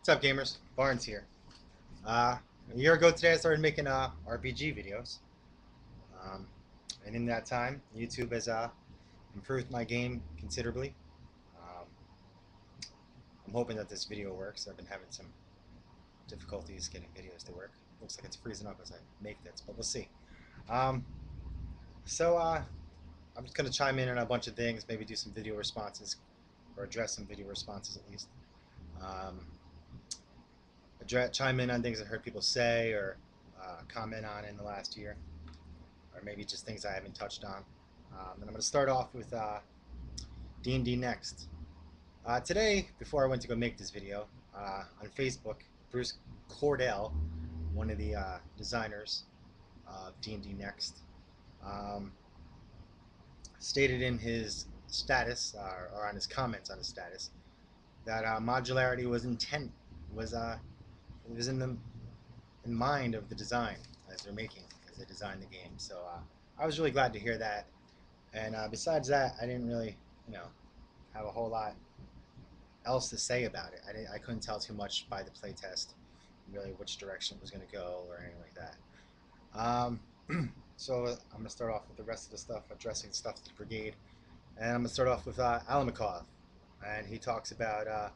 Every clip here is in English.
What's up, gamers? Barnes here. A year ago today, I started making RPG videos, um, and in that time, YouTube has improved my game considerably. Um, I'm hoping that this video works. I've been having some difficulties getting videos to work. Looks like it's freezing up as I make this, but we'll see. Um, so I'm just gonna chime in on a bunch of things, maybe do some video responses, or address some video responses at least. Um, Chime in on things I heard people say or comment on in the last year, or maybe just things I haven't touched on. And I'm going to start off with D&D Next. Today, before I went to go make this video, on Facebook, Bruce Cordell, one of the designers of D&D Next, um, stated in his status, or on his comments on his status, that modularity was intent, was it was in mind of the design as they're making, as they design the game. So I was really glad to hear that. And besides that, I didn't really, you know, have a whole lot else to say about it. I couldn't tell too much by the playtest, really, which direction it was going to go or anything like that. So I'm going to start off with the rest of the stuff, addressing stuff to the brigade. And I'm going to start off with Alamakov. And he talks about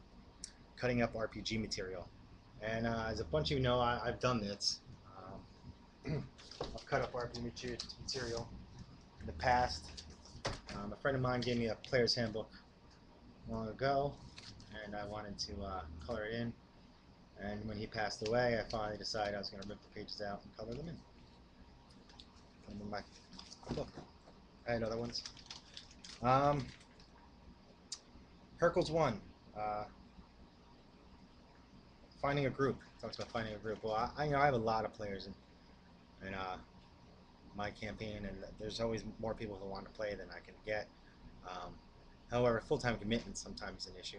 cutting up RPG material. And as a bunch of you know, I've done this. I've cut up RPG material in the past. A friend of mine gave me a player's handbook long ago, and I wanted to color it in. And when he passed away, I finally decided I was going to rip the pages out and color them in. Put them in my book. I had other ones. Hercules 1. Finding a group. Talks about finding a group. Well, I have a lot of players in my campaign, and there's always more people who want to play than I can get. However, full-time commitment sometimes is an issue.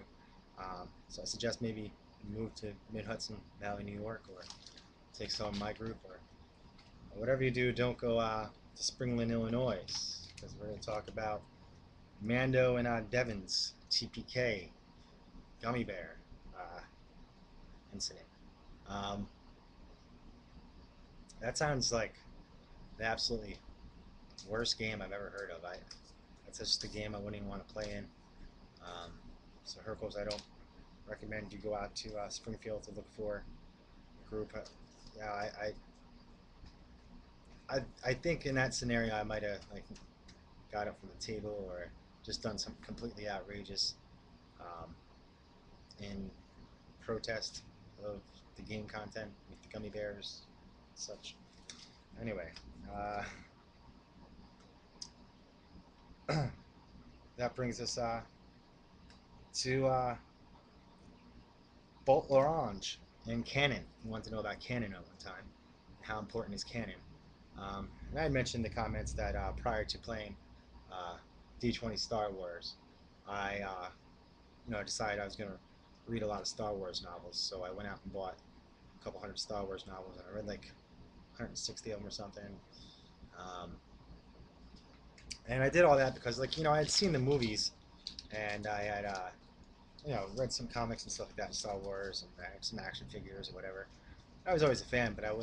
So I suggest maybe move to Mid-Hudson Valley, New York, or take some of my group, or whatever you do, don't go to Springland, Illinois, because we're going to talk about Mando and Devon's TPK gummy bear incident. That sounds like the absolutely worst game I've ever heard of. That's just a game I wouldn't even want to play in. So Hercules, I don't recommend you go out to Springfield to look for a group. Yeah, I think in that scenario I might have got up from the table or just done something completely outrageous in protest of the game content with the gummy bears and such. Anyway, that brings us to Bolt L'Orange and Canon. You want to know about Canon at one time. How important is Canon? And I had mentioned in the comments that prior to playing D20 Star Wars, I decided I was going to read a lot of Star Wars novels. So I went out and bought a couple hundred Star Wars novels, and I read like 160 of them or something. And I did all that because, I had seen the movies, and I had read some comics and stuff like that, Star Wars, and some action figures or whatever. I was always a fan, but I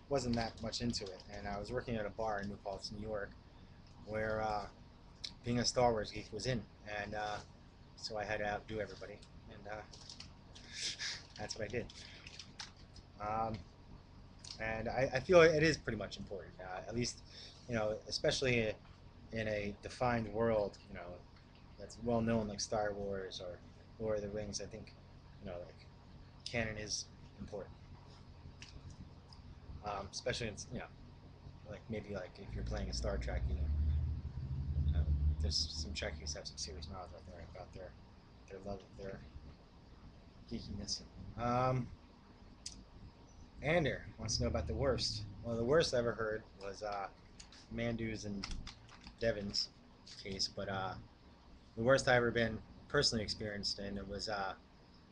wasn't that much into it. And I was working at a bar in New Paltz, New York, where being a Star Wars geek was in, and so I had to outdo everybody, and that's what I did. And I feel it is pretty much important, at least, especially in a defined world, that's well known like Star Wars or Lord of the Rings. I think, like canon is important, especially in, like maybe like if you're playing a Star Trek, there's some Trekkies have some serious knowledge out there about their love of their geekiness. Ander wants to know about the worst. Well, the worst I ever heard was Mandu's and Devon's case, but the worst I ever been personally experienced, and it was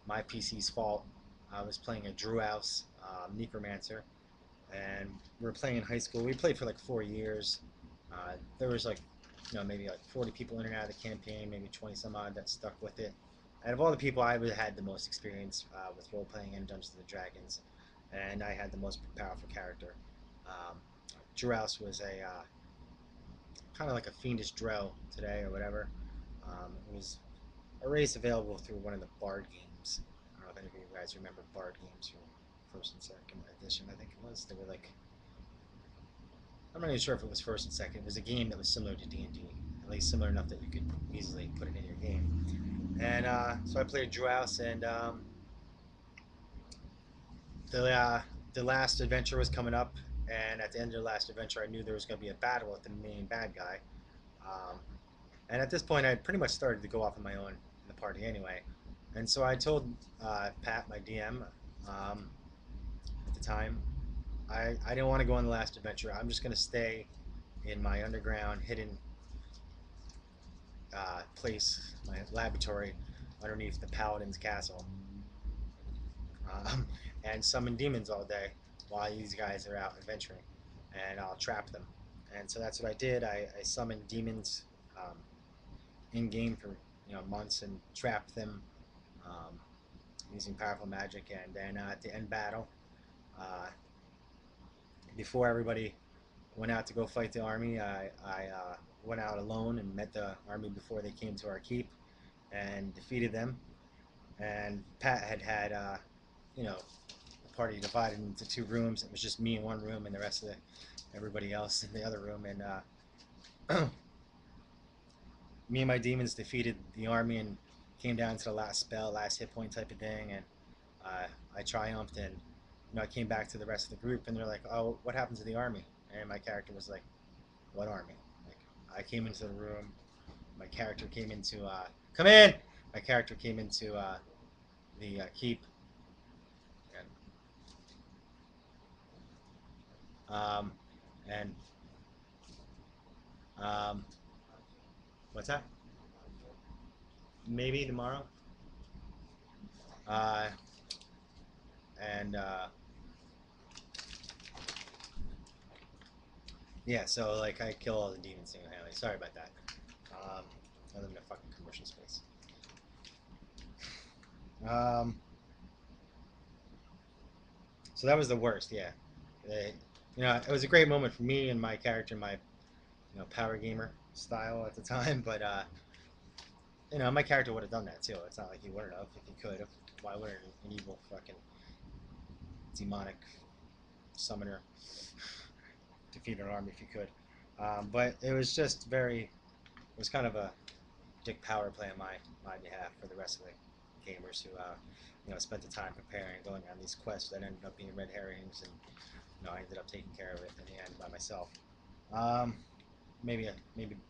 my PC's fault. I was playing a Drew House Necromancer, and we were playing in high school. We played for like 4 years. There was like, maybe like 40 people in and out of the campaign, maybe 20 some odd that stuck with it And of all the people, I had the most experience with role playing in Dungeons and Dragons, and I had the most powerful character. Um, Drows was a kind of like a fiendish drow today or whatever. It was a race available through one of the Bard games. I don't know if any of you guys remember Bard games from first and second edition. I think it was. They were like, I'm not even sure if it was first and second. It was a game that was similar to D&D, at least similar enough that you could easily put it in your game. And so I played Drows, and the the last adventure was coming up, and at the end of the last adventure, I knew there was going to be a battle with the main bad guy. Um, and at this point, I had pretty much started to go off on my own in the party anyway. And so I told Pat, my DM, at the time, I didn't want to go on the last adventure. I'm just going to stay in my underground hidden place, my laboratory underneath the Paladin's castle, um, and summon demons all day while these guys are out adventuring, and I'll trap them. And so that's what I did. I summoned demons um, in game for months and trapped them um, using powerful magic. And then at the end battle, uh, before everybody went out to go fight the army, I went out alone and met the army before they came to our keep and defeated them. And Pat had you know the party divided into two rooms. It was just me in one room and the rest of everybody else in the other room. And me and my demons defeated the army and came down to the last spell, last hit point type of thing. And uh, I triumphed, and I came back to the rest of the group, and they're like, "Oh, what happened to the army?" And my character was like, "What army?" Like, I came into the room. My character came into come in. My character came into the keep, and um, and um, what's that? Maybe tomorrow. Uh, and yeah, so like I kill all the demons single-handedly. Sorry about that. Um, I live in a fucking commercial space. Um, so that was the worst. Yeah, it, it was a great moment for me and my character, my power gamer style at the time. But my character would have done that too. It's not like he wouldn't have if he could. Why wouldn't an evil fucking demonic summoner defeat an army if he could? But it was just very. It was kind of a dick power play on my behalf for the rest of the gamers who spent the time preparing, going on these quests that ended up being red herrings, and I ended up taking care of it in the end by myself. Um, maybe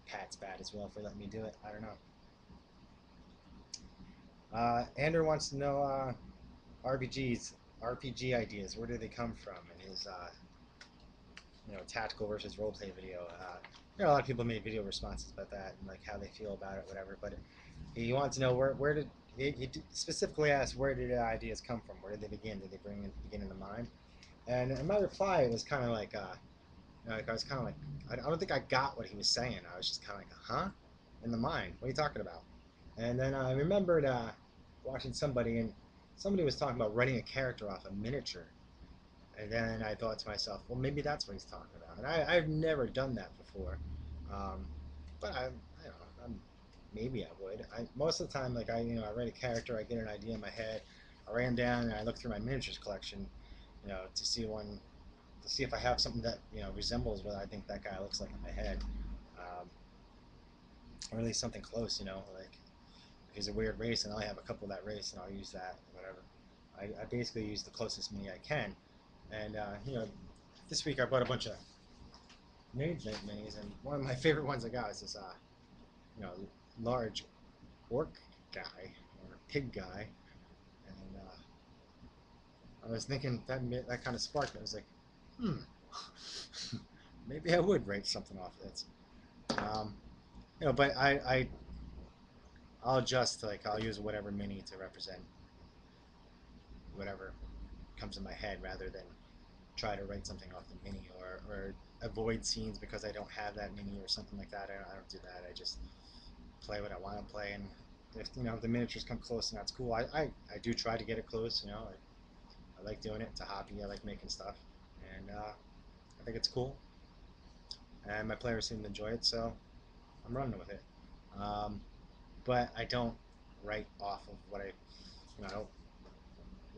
Pat's bad as well for letting me do it. I don't know. Andrew wants to know RPG ideas. Where do they come from? And his tactical versus roleplay video. A lot of people made video responses about that and like how they feel about it, whatever. But he wants to know where did he specifically asked where did the ideas come from? Where did they begin? Did they begin in the mind? And in my reply, it was kind of like like I was kind of like I don't think I got what he was saying. I was just kind of like, huh? In the mind? What are you talking about? And then I remembered watching somebody, and somebody was talking about writing a character off a miniature. And then I thought to myself, well, maybe that's what he's talking about. And I've never done that before. Um, but I don't know, maybe I would. Most of the time, like I write a character, I get an idea in my head, I write them down, and I look through my miniatures collection, to see if I have something that resembles what I think that guy looks like in my head, um, or at least something close. Like if he's a weird race, and I have a couple of that race, and I'll use that, whatever. I basically use the closest mini I can, and this week I bought a bunch of Mage Knight minis, and one of my favorite ones I got is this you know large orc guy or pig guy, and I was thinking that kind of sparked. I was like, hmm, maybe I would write something off of this. Um, but I'll adjust like I'll use whatever mini to represent whatever comes in my head rather than try to write something off the mini or avoid scenes because I don't have that mini or something like that. I don't do that. I just play what I want to play, and if the miniatures come close, and that's cool. I do try to get it close. I like doing it. It's a hobby. I like making stuff, and I think it's cool. And my players seem to enjoy it, so I'm running with it. Um, but I don't write off of what I don't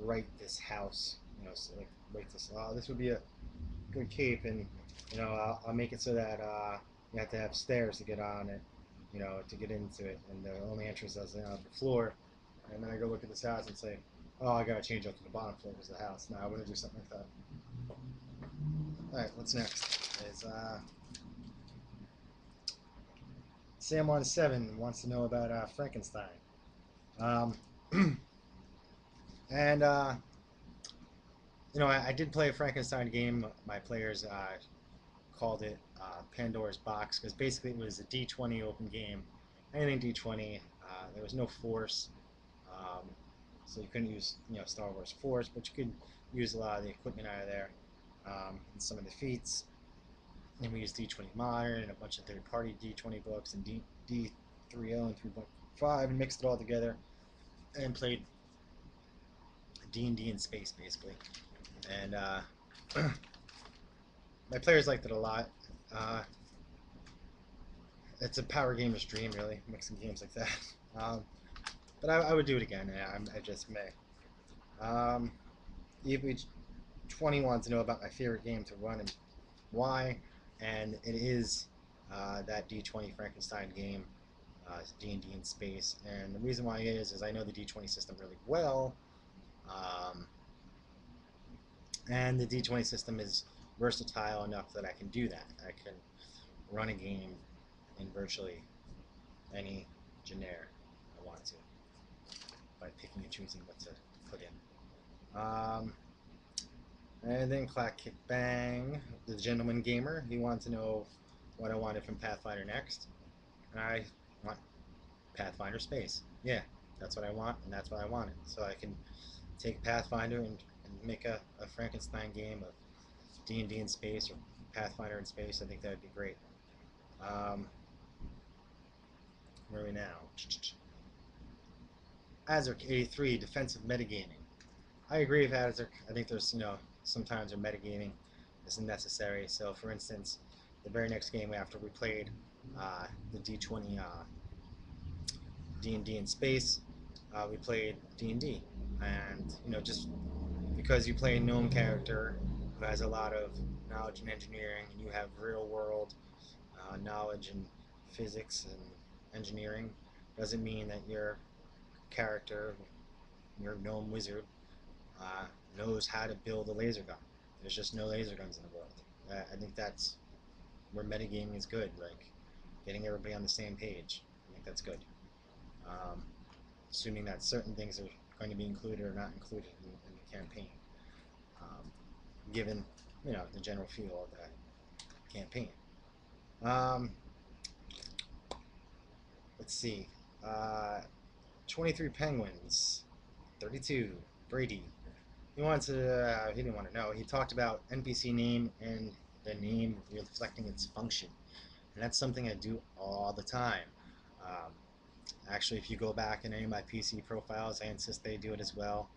write this house. So like write this. Oh, this would be a good cape, and I'll make it so that you have to have stairs to get on it, to get into it, and the only entrance is on the floor. And then I go look at this house and say, oh, I gotta change up to the bottom floor because the house. Now I want to do something like that. All right, what's next? Is Sam on 7 wants to know about Frankenstein. Um, and I did play a Frankenstein game. My players called it Pandora's Box because basically it was a D20 open game. Anything D20. There was no force, um, so you couldn't use Star Wars Force, but you could use a lot of the equipment out of there and some of the feats. And we used D20 Modern and a bunch of third-party D20 books and D3.0 and 3.5 and mixed it all together and played D&D in space basically. And my players liked it a lot. Uh, it's a power gamer's dream, really, mixing games like that. But I would do it again. I just may. Um, EV20 wants to know about my favorite game to run and why, and it is that D20 Frankenstein game, D&D in space. And the reason why is I know the D20 system really well, um, and the D20 system is versatile enough that I can do that. I can run a game in virtually any genre I want to by picking and choosing what to put in. And then Clack Kick Bang, the gentleman gamer, he wanted to know what I wanted from Pathfinder next. And I want Pathfinder Space. Yeah, that's what I want, and that's what I wanted. So I can take Pathfinder and make a Frankenstein game of D&D in space or Pathfinder in space. I think that would be great. Where are we now? Azurk83, defensive metagaming. I agree with Azurk. I think there's, sometimes where metagaming isn't necessary. So, for instance, the very next game after we played the D20 D&D in space, we played D&D. And, just because you play a gnome character who has a lot of knowledge in engineering and you have real world knowledge in physics and engineering doesn't mean that your character, your gnome wizard, uh, knows how to build a laser gun. There's just no laser guns in the world. I think that's where metagaming is good, like getting everybody on the same page. I think that's good. Um, Assuming that certain things are going to be included or not included in the campaign, given the general feel of that campaign. Um, let's see. Uh, 23 Penguins, 32 Brady. He wanted to. He didn't want to know. He talked about NPC name and the name reflecting its function, and that's something I do all the time. Um, Actually, if you go back in any of my PC profiles, I insist they do it as well.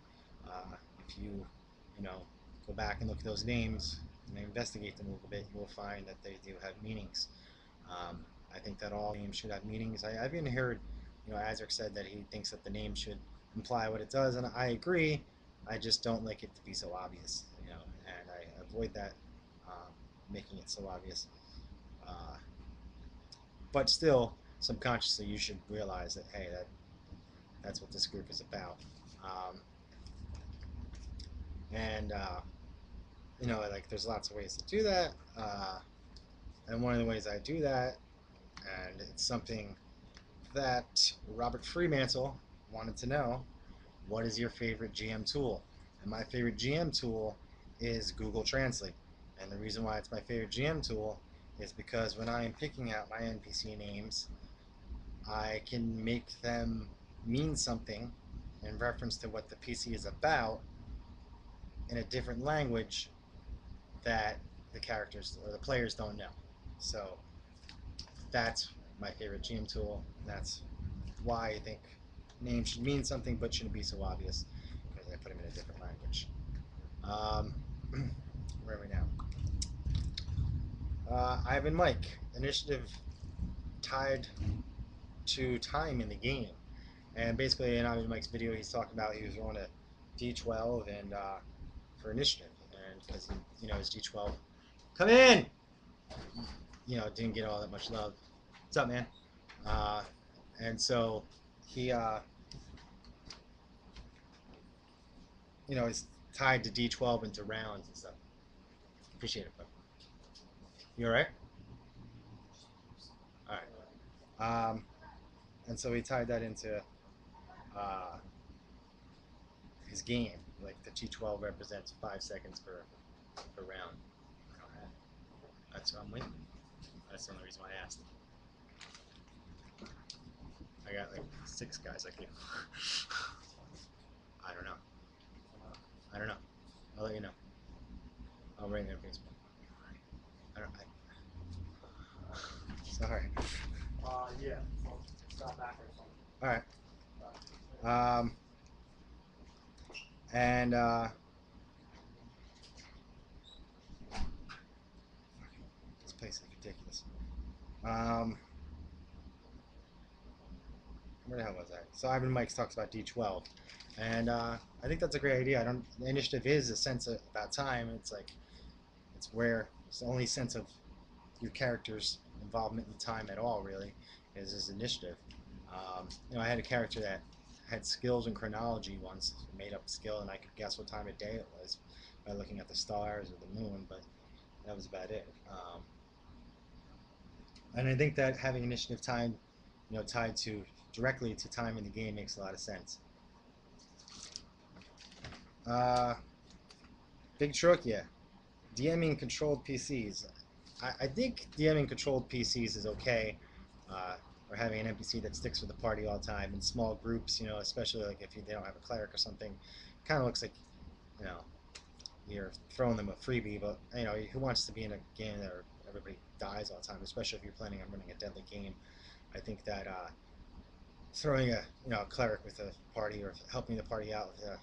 If you know, go back and look at those names and investigate them a little bit, you will find that they do have meanings. I think that all names should have meanings. I've even heard, Azric said that he thinks that the name should imply what it does, and I agree. I just don't like it to be so obvious, and I avoid that making it so obvious. Uh, but still, subconsciously, you should realize that hey, that's what this group is about. Um, and like there's lots of ways to do that. And one of the ways I do that, and it's something that Robert Fremantle wanted to know, what is your favorite GM tool? And my favorite GM tool is Google Translate. And the reason why it's my favorite GM tool is because when I am picking out my NPC names, I can make them mean something in reference to what the PC is about in a different language that the characters or the players don't know. So that's my favorite GM tool. And that's why I think name should mean something, but shouldn't be so obvious because I put him in a different language. Where are we now? Ivan Mike. Initiative tied to time in the game. And basically, in Ivan Mike's video, he's talking about he was rolling a D12 and for initiative, and because his D12 come in, didn't get all that much love. What's up, man? Uh, and so he, is tied to D12 into rounds and stuff. Appreciate it, bro. You all right? All right. And so he tied that into uh, his game. Like the T12 represents 5 seconds per round. That's what I'm waiting. That's the only reason why I asked. I got like 6 guys like you. I don't know. I don't know. I'll let you know. I'll write it on Facebook. I don't. Sorry. Yeah. So it's not back or something. All right. And this place is ridiculous. Where the hell was I? So Ivan Mike talks about D12, and I think that's a great idea. The initiative is a sense about time. It's like it's the only sense of your character's involvement in time at all. Really, is his initiative. I had a character that had skills in chronology once, made up a skill, and I could guess what time of day it was by looking at the stars or the moon, but that was about it. And I think that having initiative time, tied directly to time in the game makes a lot of sense. Big Truck, yeah. DMing controlled PCs. I think DMing controlled PCs is okay, or having an NPC that sticks with the party all the time in small groups, especially like if they don't have a cleric or something. Kind of looks like, you know, you're throwing them a freebie, but who wants to be in a game where everybody dies all the time, especially if you're planning on running a deadly game. I think that throwing a cleric with a party or helping the party out with a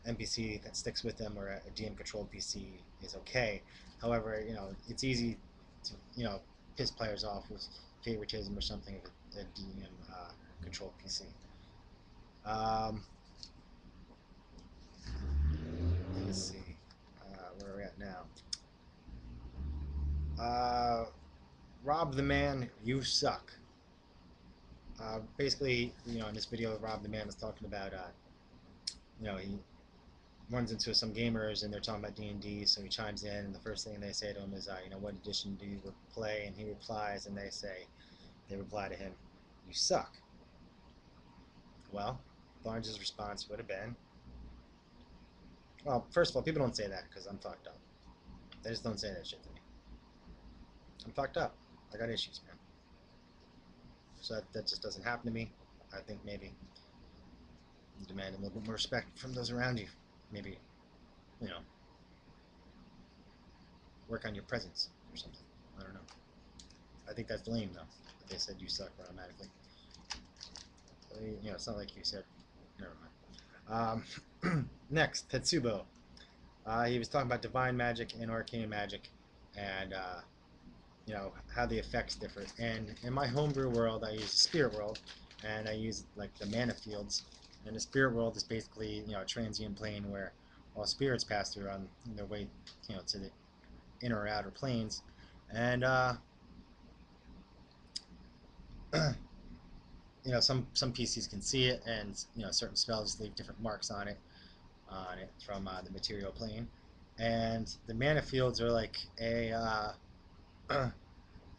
NPC that sticks with them or a DM controlled PC is okay. However, it's easy to piss players off with favoritism or something of a DM controlled PC. Let's see, where are we at now? Rob the Man, you suck. Basically, in this video, Rob the Man was talking about, he runs into some gamers and they're talking about D&D, so he chimes in, and the first thing they say to him is, what edition do you play? And he replies, and they reply to him, you suck. Well, Barnes' response would have been, well, first of all, people don't say that because I'm fucked up. They just don't say that shit to me. I'm fucked up. I got issues, man. So that just doesn't happen to me. I think maybe you demand a little bit more respect from those around you. Maybe, you know, work on your presence or something. I don't know. I think that's lame, though, that they said you suck automatically. It's not like you said. Never mind. Next, Tetsubo. He was talking about divine magic and arcane magic, and how the effects differ. And in my homebrew world, I use Spirit World, and I use like the mana fields. And the Spirit World is basically a transient plane where all spirits pass through on their way to the inner or outer planes, and some PCs can see it, and certain spells leave different marks on it from the material plane. And the mana fields are like they're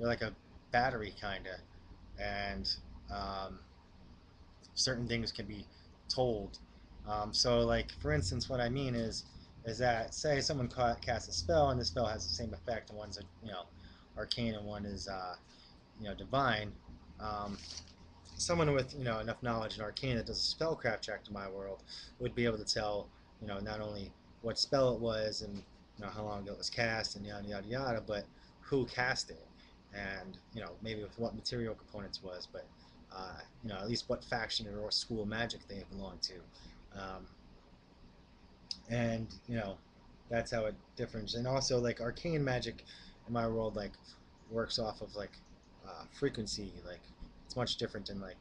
like a battery kinda, and certain things can be told. So like for instance, what I mean is that say someone casts a spell and the spell has the same effect, and one's arcane and one is divine. Um, Someone with enough knowledge in arcane that does a spellcraft check to my world would be able to tell not only what spell it was and how long ago it was cast and yada yada yada, but who cast it and maybe with what material components was. But at least what faction or school of magic they belong to. Um, and that's how it differs. And also, like, arcane magic in my world, like, works off of like frequency. Like, it's much different than like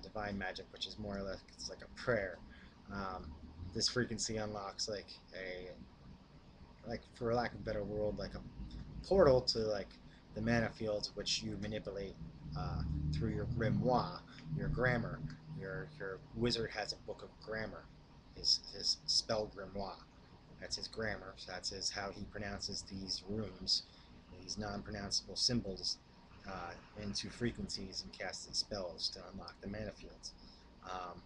divine magic, which is more or less it's like a prayer. um, this frequency unlocks like for lack of a better word, like a portal to like the mana fields, which you manipulate uh, through your grimoire, your grammar. Your wizard has a book of grammar, his spell grimoire. That's his grammar. So that's how he pronounces these runes, these non-pronounceable symbols, into frequencies and casts these spells to unlock the mana fields. Um,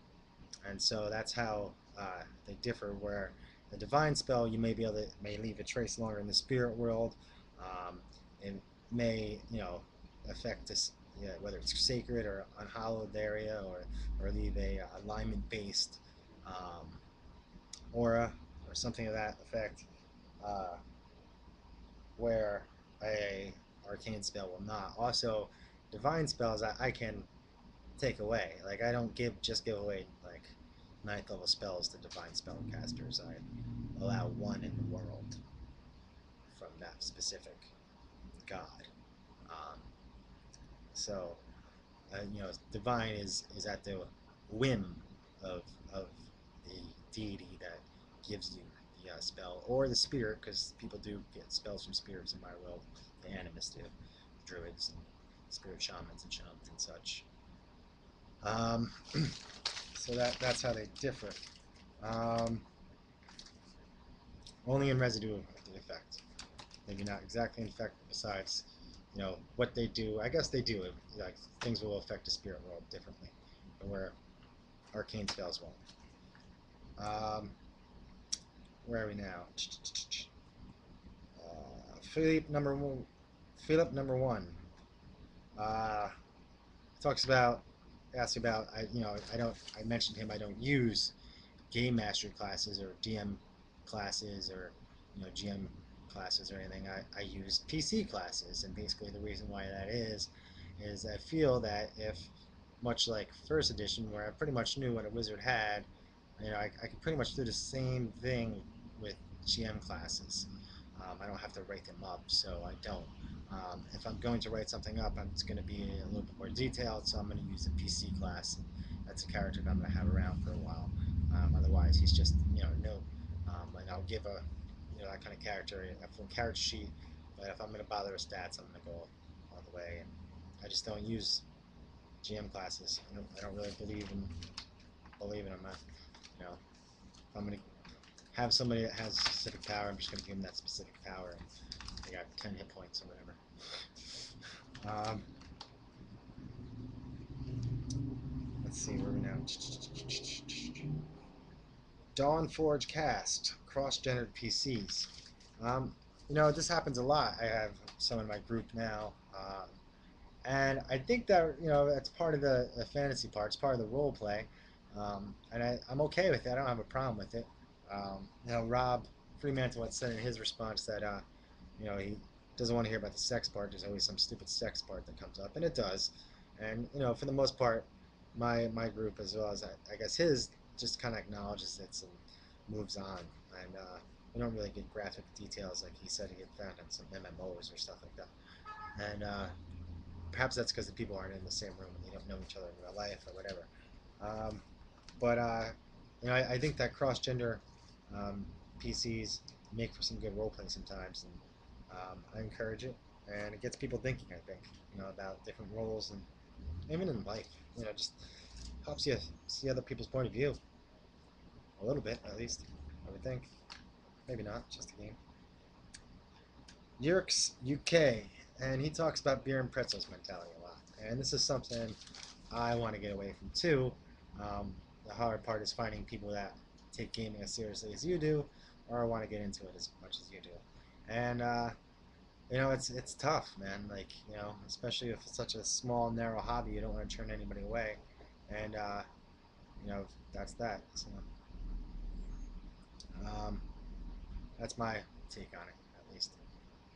and so that's how they differ. Where the divine spell, you may be able to may leave a trace longer in the spirit world. It may affect this, yeah, whether it's sacred or unhallowed area, or leave a alignment based um, aura or something of that effect, uh, where a arcane spell will not. Also, divine spells I can take away. Like, I don't give away like ninth level spells to divine spellcasters. I allow one in the world from that specific god. Um, so divine is at the whim of of the deity that gives you the spell, or the spirit, because people do get spells from spirits in my world. The animists do, druids, and spirit shamans and shamans and such. Um, so that's how they differ. Um, Only in residue of the effect. Maybe not exactly in effect, besides, what they do. I guess they do. Like, things will affect the spirit world differently, where arcane spells won't. Um, where are we now? Philip number one. Philip number one. Uh, talks about asks about I mentioned him. I don't use game master classes or DM classes or GM classes or anything. I use PC classes, and basically the reason why that is I feel that if, much like first edition, where I pretty much knew what a wizard had, I could pretty much do the same thing with GM classes. I don't have to write them up, so I don't. If I'm going to write something up, it's going to be a little bit more detailed, so I'm going to use a PC class. That's a character that I'm going to have around for a while. Otherwise, he's just no. And I'll give a that kind of character a full character sheet. But if I'm going to bother with stats, I'm going to go all the way. And I just don't use GM classes. I don't really believe in them. If I'm going to have somebody that has a specific power, I'm just going to give them that specific power, and they got 10 hit points or whatever. Let's see where we now. Dawnforge cast cross-gendered PCs. Um, this happens a lot. I have some in my group now, and I think that that's part of the fantasy part. It's part of the role play, and I'm okay with it. I don't have a problem with it. Rob Fremantle had said in his response that he doesn't want to hear about the sex part. There's always some stupid sex part that comes up, and it does. And for the most part, my group, as well as I guess his, just kind of acknowledges it and moves on. And we don't really get graphic details like he said he had found on some MMOs or stuff like that. And perhaps that's because the people aren't in the same room and they don't know each other in real life or whatever. Um, but I think that cross-gender PCs make for some good role play sometimes, and I encourage it, and it gets people thinking. I think about different roles, and even in life, just helps you see other people's point of view a little bit, at least. I would think. Maybe not, just a game. Yerkes UK, and he talks about beer and pretzels mentality a lot, and this is something I want to get away from too. The hard part is finding people that take gaming as seriously as you do, or want to get into it as much as you do. And it's tough, man. Like, especially if it's such a small, narrow hobby, you don't want to turn anybody away. And you know, that's that. So um, that's my take on it, at least.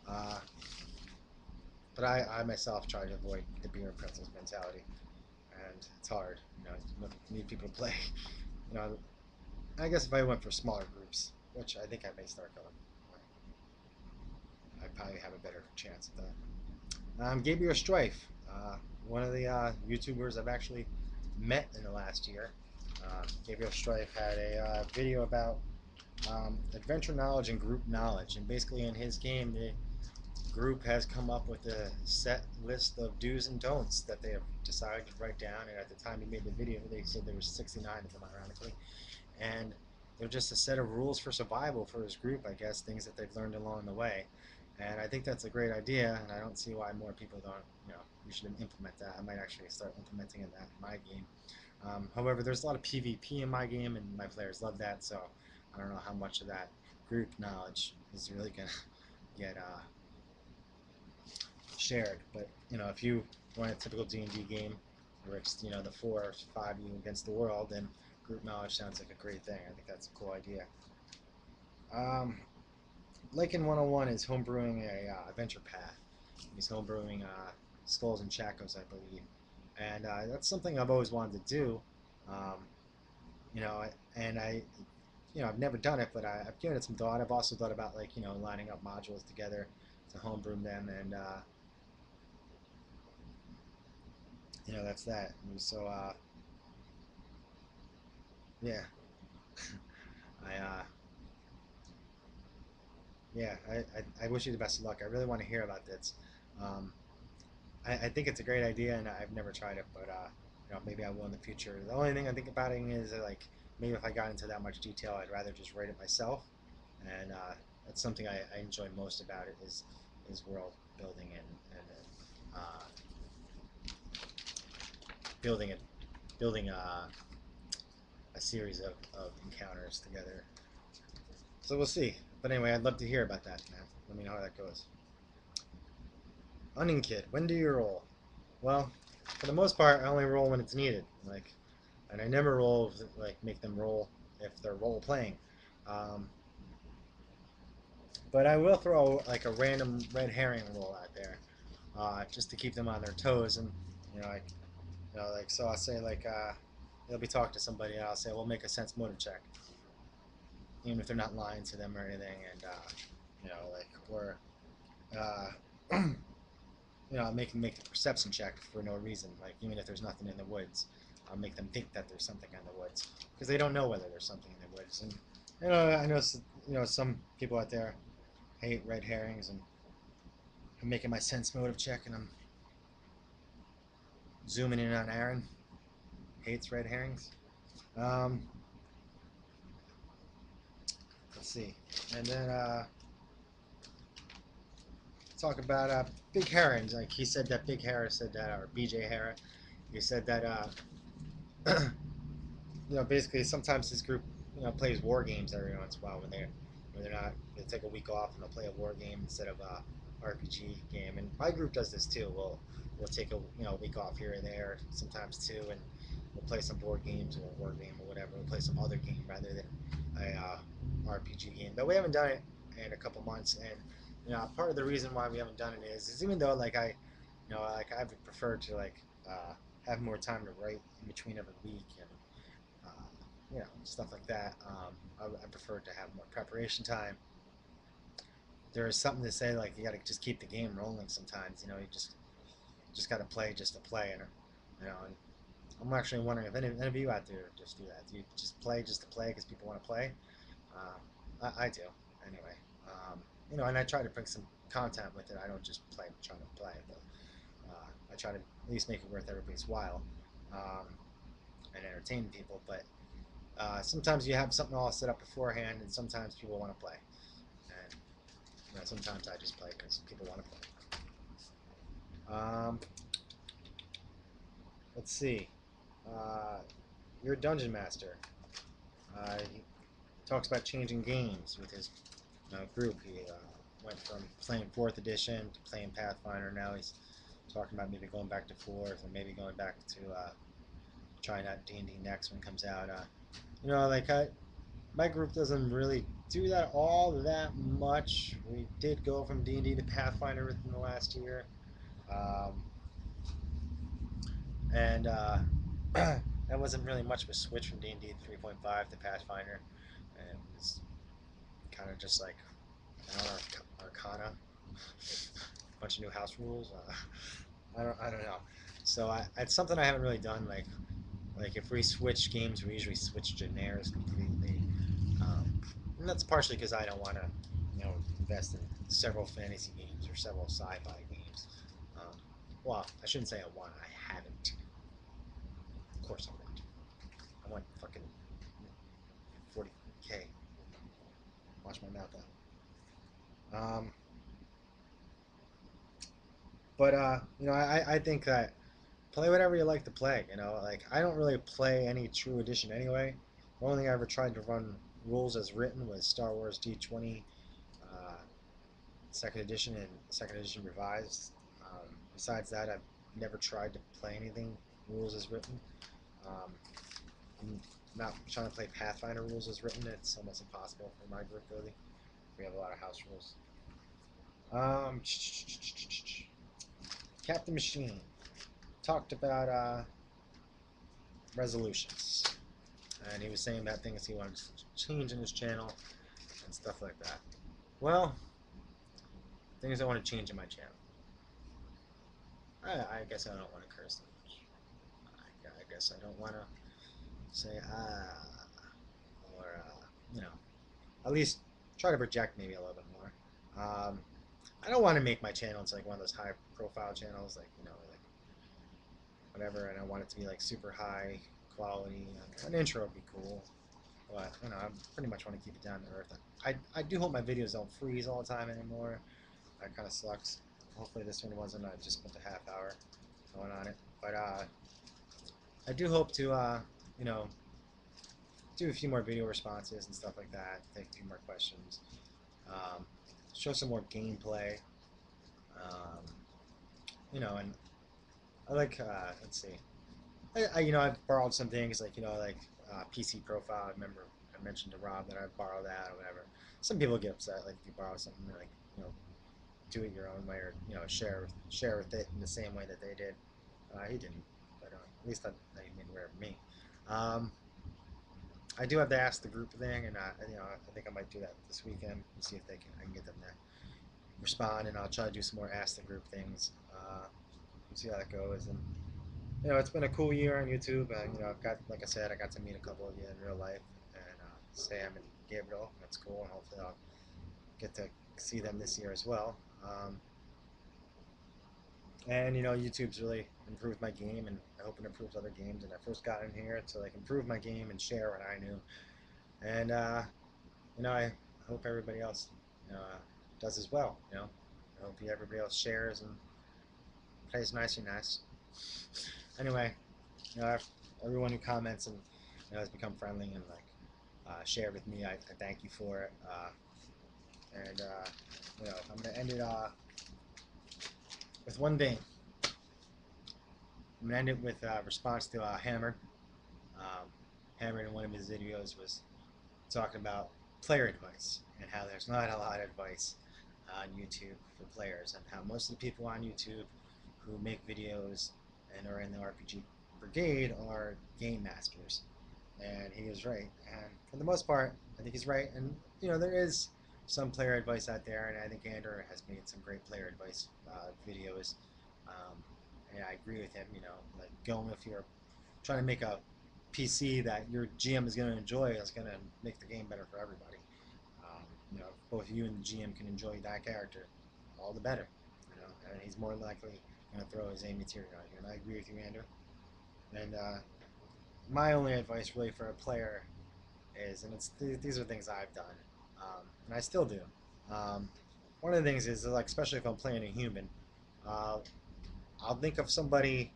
Uh, but I myself try to avoid the beer and pretzels mentality, and it's hard. You need people to play. You know, I guess if I went for smaller groups, which I think I may start going, I probably have a better chance at that. Gabriel Strife, one of the YouTubers I've actually met in the last year. Gabriel Strife had a video about adventure knowledge and group knowledge, and basically in his game, the group has come up with a set list of do's and don'ts that they have decided to write down. And at the time he made the video, they said there was 69 of them, ironically, and they're just a set of rules for survival for his group, I guess, things that they've learned along the way. And I think that's a great idea, and I don't see why more people don't, we should implement that. I might actually start implementing that in my game. However, there's a lot of PvP in my game, and my players love that, so I don't know how much of that group knowledge is really going to get shared. But, if you run a typical D&D game where it's, the 4 or 5 of you against the world, then group knowledge sounds like a great thing. I think that's a cool idea. Lincoln 101 is homebrewing a adventure path. He's homebrewing Skulls and Shackles, I believe, and that's something I've always wanted to do. Um, and I've never done it, but I've given it some thought. I've also thought about lining up modules together to homebrew them, and that's that. And so yeah, I yeah, I wish you the best of luck. I really want to hear about this. Um, I think it's a great idea, and I've never tried it, but maybe I will in the future. The only thing I think about it is like maybe if I got into that much detail, I'd rather just write it myself, and that's something I enjoy most about it is world building and building it building a series of encounters together. So we'll see. But anyway, I'd love to hear about that, man. Let me know how that goes. Onion Kid, when do you roll? Well, for the most part, I only roll when it's needed. And I never roll make them roll if they're role playing. Um, but I will throw like a random red herring roll out there, just to keep them on their toes. And like so I'll say they'll be talking to somebody, and I'll say, "Well, make a sense motive check," even if they're not lying to them or anything, and or uh, I'll make them make a perception check for no reason, like even if there's nothing in the woods. I'll make them think that there's something in the woods because they don't know whether there's something in the woods. And I know some people out there hate red herrings, and I'm making my sense motive check, and I'm zooming in on Aaron. Hates red herrings. Um, let's see, and then talk about big herons. Like he said that Big Hara said that, or BJ Hara. He said that basically sometimes this group plays war games every once in a while when they're not, they take a week off and they'll play a war game instead of a RPG game. And my group does this too. We'll take a week off here and there sometimes too, and we'll play some board games or a war game or whatever. We'll play some other game rather than a RPG game. But we haven't done it in a couple months, and part of the reason why we haven't done it is even though I would prefer to have more time to write in between every week and stuff like that. I prefer to have more preparation time. There is something to say like you got to just keep the game rolling. Sometimes you just got to play just to play, and and I'm actually wondering if any of you out there just do that. Do you just play just to play because people want to play? I do anyway. And I try to bring some content with it. I don't just play trying to play, but I try to at least make it worth everybody's while and entertain people. But sometimes you have something all set up beforehand, and sometimes people want to play. And sometimes I just play because people want to play. Let's see. Uh, you're a dungeon master. He talks about changing games with his group. He went from playing 4th edition to playing Pathfinder. Now he's talking about maybe going back to 4th, or maybe going back to trying out D&D next when it comes out. My group doesn't really do that all that much. We did go from D&D to Pathfinder within the last year. Um, and that wasn't really much of a switch from D&D 3.5 to Pathfinder, and it was kind of just like I don't know, Arcana, a bunch of new house rules. I don't know. So it's something I haven't really done. Like if we switch games, we usually switch genres completely. Um, and that's partially because I don't want to, invest in several fantasy games or several sci-fi games. Um, well, I shouldn't say I want. I haven't. Of course I want. I want fucking 40K. Wash my mouth out. But I think that play whatever you like to play. Like I don't really play any true edition anyway. The only thing I ever tried to run rules as written was Star Wars D20 uh, second edition and second edition revised. Besides that, I've never tried to play anything rules as written. Um, I'm not trying to play Pathfinder rules as written. It's almost impossible for my group, really. We have a lot of house rules. Um, Captain Machine talked about resolutions, and he was saying about things he wanted to change in his channel and stuff like that. Well, things I want to change in my channel. I guess I don't want to curse that much. I guess I don't want to say or at least try to project maybe a little bit more. I don't want to make my channel into like one of those high profile channels, like like whatever, and I want it to be like super high quality. An intro would be cool, but I pretty much want to keep it down to earth. I do hope my videos don't freeze all the time anymore. That kind of sucks. Hopefully this one wasn't. I just spent a half hour going on it, but I do hope to you know do a few more video responses and stuff like that. Take a few more questions. Um, Show some more gameplay. Um, and I like let's see. I've borrowed some things like PC profile. I remember I mentioned to Rob that I borrowed that or whatever. Some people get upset like if you borrow something like do it your own way or share with it in the same way that they did. He didn't, but at least he made aware of me. Um, I do have to ask the group thing, and I think I might do that this weekend and see if I can get them to respond, and I'll try to do some more ask the group things. See how that goes, and it's been a cool year on YouTube. I've got, like I said, I got to meet a couple of you in real life, and Sam and Gabriel. That's cool, and hopefully I'll get to see them this year as well. And YouTube's really improved my game, and I hope it improves other games. And I first got in here to like improve my game and share what I knew. And I hope everybody else does as well. I hope everybody else shares and plays nicely nice. Anyway, everyone who comments and has become friendly and like shared with me, I thank you for it. And I'm gonna end it with one thing. I'm gonna end it with a response to Hammer. Um, Hammer in one of his videos was talking about player advice and how there's not a lot of advice on YouTube for players, and how most of the people on YouTube who make videos and are in the RPG brigade are game masters. And he was right. And for the most part, I think he's right. And there is some player advice out there, and I think Andrew has made some great player advice videos. Um, and I agree with him. Like going if you're trying to make a PC that your GM is going to enjoy, is going to make the game better for everybody. If both you and the GM can enjoy that character, all the better. And he's more likely going to throw his A material at you. And I agree with you, Andrew. And my only advice really for a player is, and these are things I've done, and I still do. Um, One of the things is like, especially if I'm playing a human, uh, I'll think of somebody,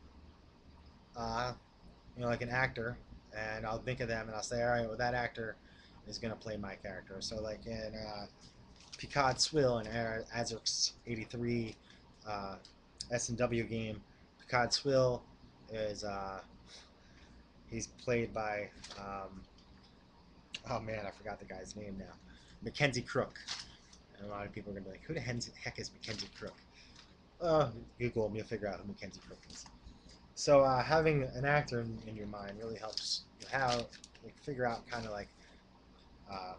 uh, like an actor, and I'll think of them, and I'll say, all right, well, that actor is gonna play my character. So like in Picard Swill in Azur's '83 S&W game, Picard Swill is he's played by oh man, I forgot the guy's name now. Mackenzie Crook. And a lot of people are gonna be like, who the heck is Mackenzie Crook? Google me, you'll figure out who Mackenzie Crook is. So having an actor in your mind really helps you figure out kind of like uh,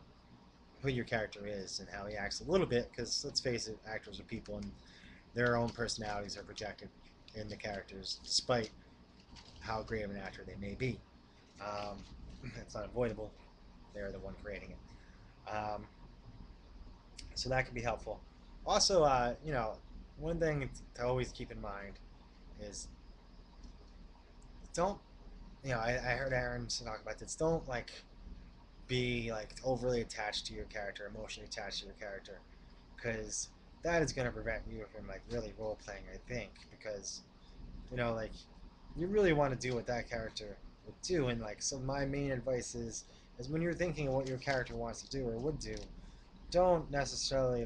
who your character is and how he acts a little bit. Because let's face it, actors are people, and their own personalities are projected in the characters, despite how great of an actor they may be. Um, it's unavoidable. They're the one creating it. So that can be helpful. Also, one thing to always keep in mind is don't, I heard Aaron talk about this. Don't be overly attached to your character, emotionally attached to your character, because that is going to prevent you from really role playing. I think because like you really want to do what that character would do, and so my main advice is when you're thinking of what your character wants to do or would do, don't necessarily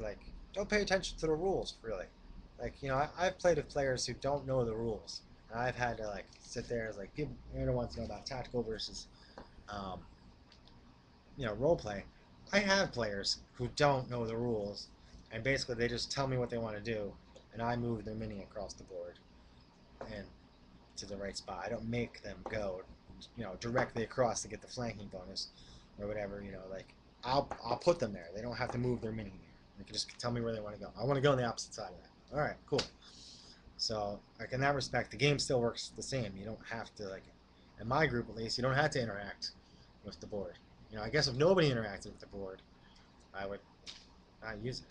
don't pay attention to the rules really. I've played with players who don't know the rules, and I've had to sit there as people everyone wants to know about tactical versus um, role play. I have players who don't know the rules, and basically they just tell me what they want to do, and I move their mini across the board and to the right spot. I don't make them go, directly across to get the flanking bonus or whatever. I'll put them there. They don't have to move their mini there. They can just tell me where they want to go. I want to go on the opposite side of that. All right, cool. So in that respect, the game still works the same. You don't have to in my group at least, you don't have to interact with the board. I guess if nobody interacted with the board, I would not use it.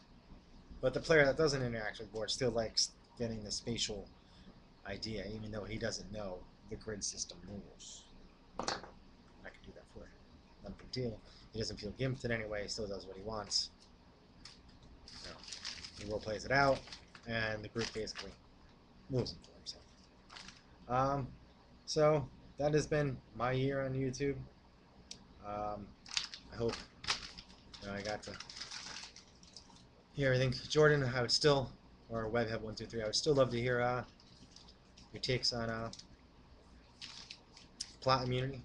But the player that doesn't interact with the board still likes getting the spatial idea, even though he doesn't know the grid system rules. I can do that for him. Not a big deal. He doesn't feel gimped in any way. He still does what he wants. He role plays it out, and the group basically moves him for himself. So that has been my year on YouTube. I hope I got to hear everything. Jordan, I would still, or Webhead123, I would still love to hear your takes on plot immunity.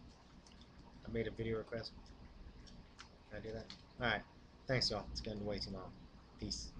I made a video request. Can I do that? Alright. Thanks, y'all. It's getting way too long. Peace.